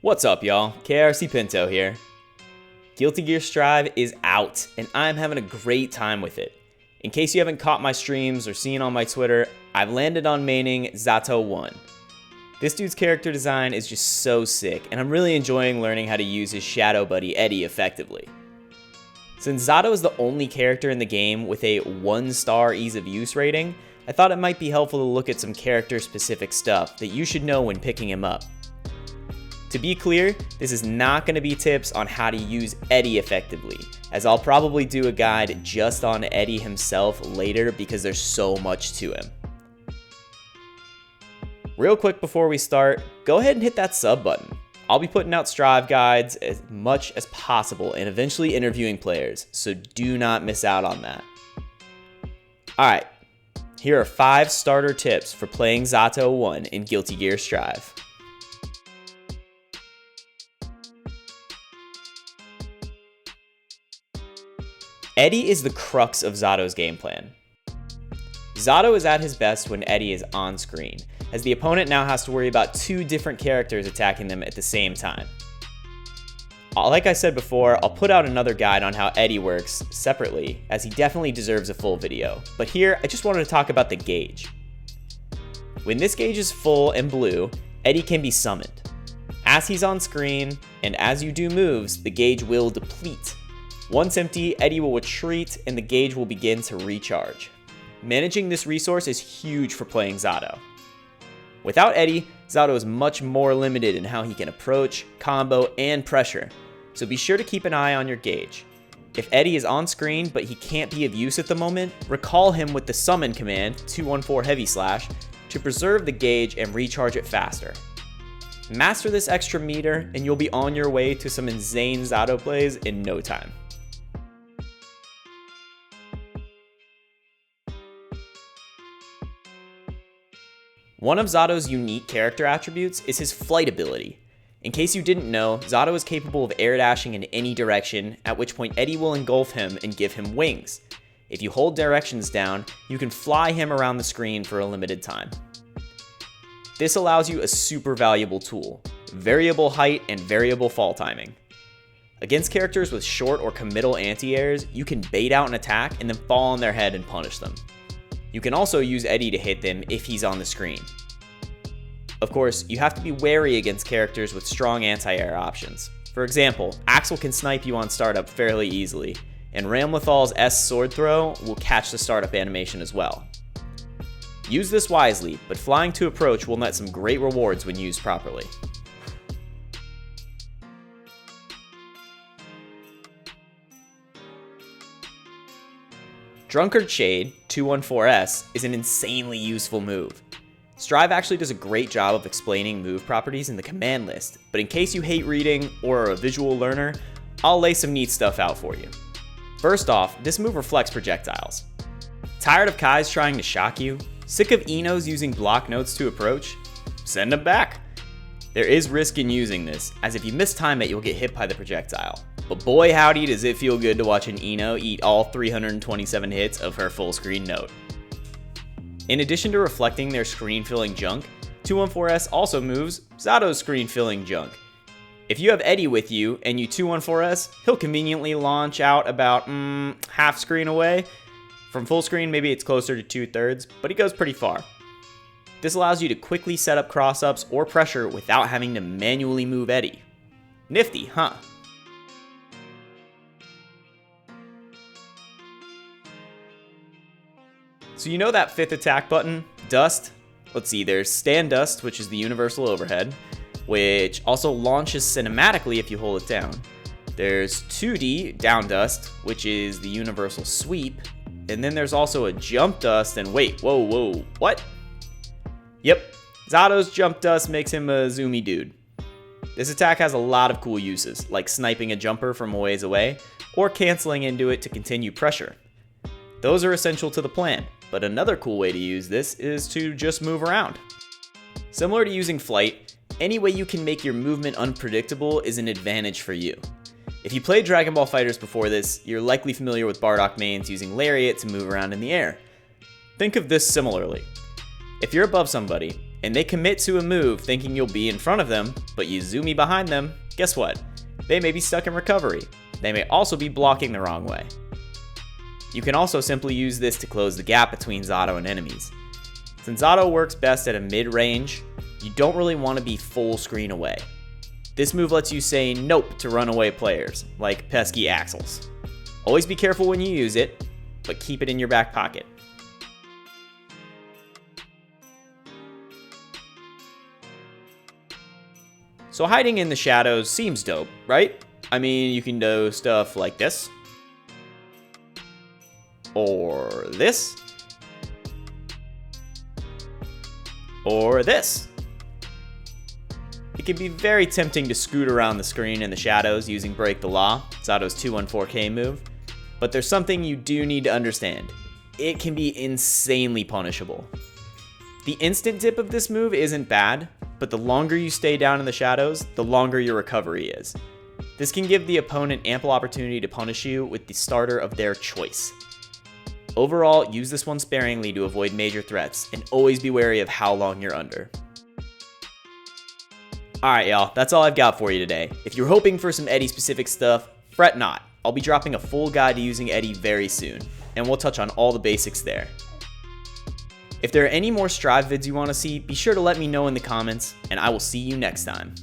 What's up, y'all? KRC Pinto here. Guilty Gear Strive is out, and I'm having a great time with it. In case you haven't caught my streams or seen on my Twitter, I've landed on maining Zato-1. This dude's character design is just so sick, and I'm really enjoying learning how to use his shadow buddy Eddie effectively. Since Zato is the only character in the game with a 1-star ease of use rating, I thought it might be helpful to look at some character-specific stuff that you should know when picking him up. To be clear, this is not going to be tips on how to use Eddie effectively, as I'll probably do a guide just on Eddie himself later because there's so much to him. Real quick before we start, go ahead and hit that sub button. I'll be putting out Strive guides as much as possible and eventually interviewing players, so do not miss out on that. Alright, here are 5 starter tips for playing Zato-1 in Guilty Gear Strive. Eddie is the crux of Zato's game plan. Zato is at his best when Eddie is on screen, as the opponent now has to worry about 2 different characters attacking them at the same time. Like I said before, I'll put out another guide on how Eddie works separately, as he definitely deserves a full video, but here I just wanted to talk about the gauge. When this gauge is full and blue, Eddie can be summoned. As he's on screen, and as you do moves, the gauge will deplete. Once empty, Eddie will retreat and the gauge will begin to recharge. Managing this resource is huge for playing Zato. Without Eddie, Zato is much more limited in how he can approach, combo, and pressure, so be sure to keep an eye on your gauge. If Eddie is on screen but he can't be of use at the moment, recall him with the summon command, 214 heavy slash, to preserve the gauge and recharge it faster. Master this extra meter and you'll be on your way to some insane Zato plays in no time. One of Zato's unique character attributes is his flight ability. In case you didn't know, Zato is capable of air dashing in any direction, at which point Eddie will engulf him and give him wings. If you hold directions down, you can fly him around the screen for a limited time. This allows you a super valuable tool, variable height and variable fall timing. Against characters with short or committal anti-airs, you can bait out an attack and then fall on their head and punish them. You can also use Eddie to hit them if he's on the screen. Of course, you have to be wary against characters with strong anti-air options. For example, Axel can snipe you on startup fairly easily, and Ramlethal's S sword throw will catch the startup animation as well. Use this wisely, but flying to approach will net some great rewards when used properly. Drunkard Shade, 214S, is an insanely useful move. Strive actually does a great job of explaining move properties in the command list, but in case you hate reading or are a visual learner, I'll lay some neat stuff out for you. First off, this move reflects projectiles. Tired of Kai's trying to shock you? Sick of Enos using block notes to approach? Send them back! There is risk in using this, as if you mistime it you'll get hit by the projectile. But boy howdy does it feel good to watch an Eno eat all 327 hits of her full screen note. In addition to reflecting their screen filling junk, 214S also moves Zato's screen filling junk. If you have Eddie with you and you 214S, he'll conveniently launch out about half screen away. From full screen maybe it's closer to 2/3, but he goes pretty far. This allows you to quickly set up cross-ups or pressure without having to manually move Eddie. Nifty, huh? So you know that 5th attack button, Dust? Let's see, there's Stand Dust, which is the universal overhead, which also launches cinematically if you hold it down. There's 2D, Down Dust, which is the universal sweep, and then there's also a Jump Dust, and wait, whoa, what? Yep, Zato's Jump Dust makes him a zoomy dude. This attack has a lot of cool uses, like sniping a jumper from a ways away, or canceling into it to continue pressure. Those are essential to the plan, but another cool way to use this is to just move around. Similar to using flight, any way you can make your movement unpredictable is an advantage for you. If you played Dragon Ball FighterZ before this, you're likely familiar with Bardock mains using Lariat to move around in the air. Think of this similarly. If you're above somebody, and they commit to a move thinking you'll be in front of them, but you zoomy behind them, guess what? They may be stuck in recovery. They may also be blocking the wrong way. You can also simply use this to close the gap between Zato and enemies. Since Zato works best at a mid-range, you don't really want to be full screen away. This move lets you say nope to runaway players, like pesky Axels. Always be careful when you use it, but keep it in your back pocket. So hiding in the shadows seems dope, right? I mean, you can do stuff like this. Or this. Or this. It can be very tempting to scoot around the screen in the shadows using Break the Law, Zato's 214K move, but there's something you do need to understand. It can be insanely punishable. The instant dip of this move isn't bad, but the longer you stay down in the shadows, the longer your recovery is. This can give the opponent ample opportunity to punish you with the starter of their choice. Overall, use this one sparingly to avoid major threats, and always be wary of how long you're under. Alright y'all, that's all I've got for you today. If you're hoping for some Eddie specific stuff, fret not. I'll be dropping a full guide to using Eddie very soon, and we'll touch on all the basics there. If there are any more Strive vids you want to see, be sure to let me know in the comments, and I will see you next time.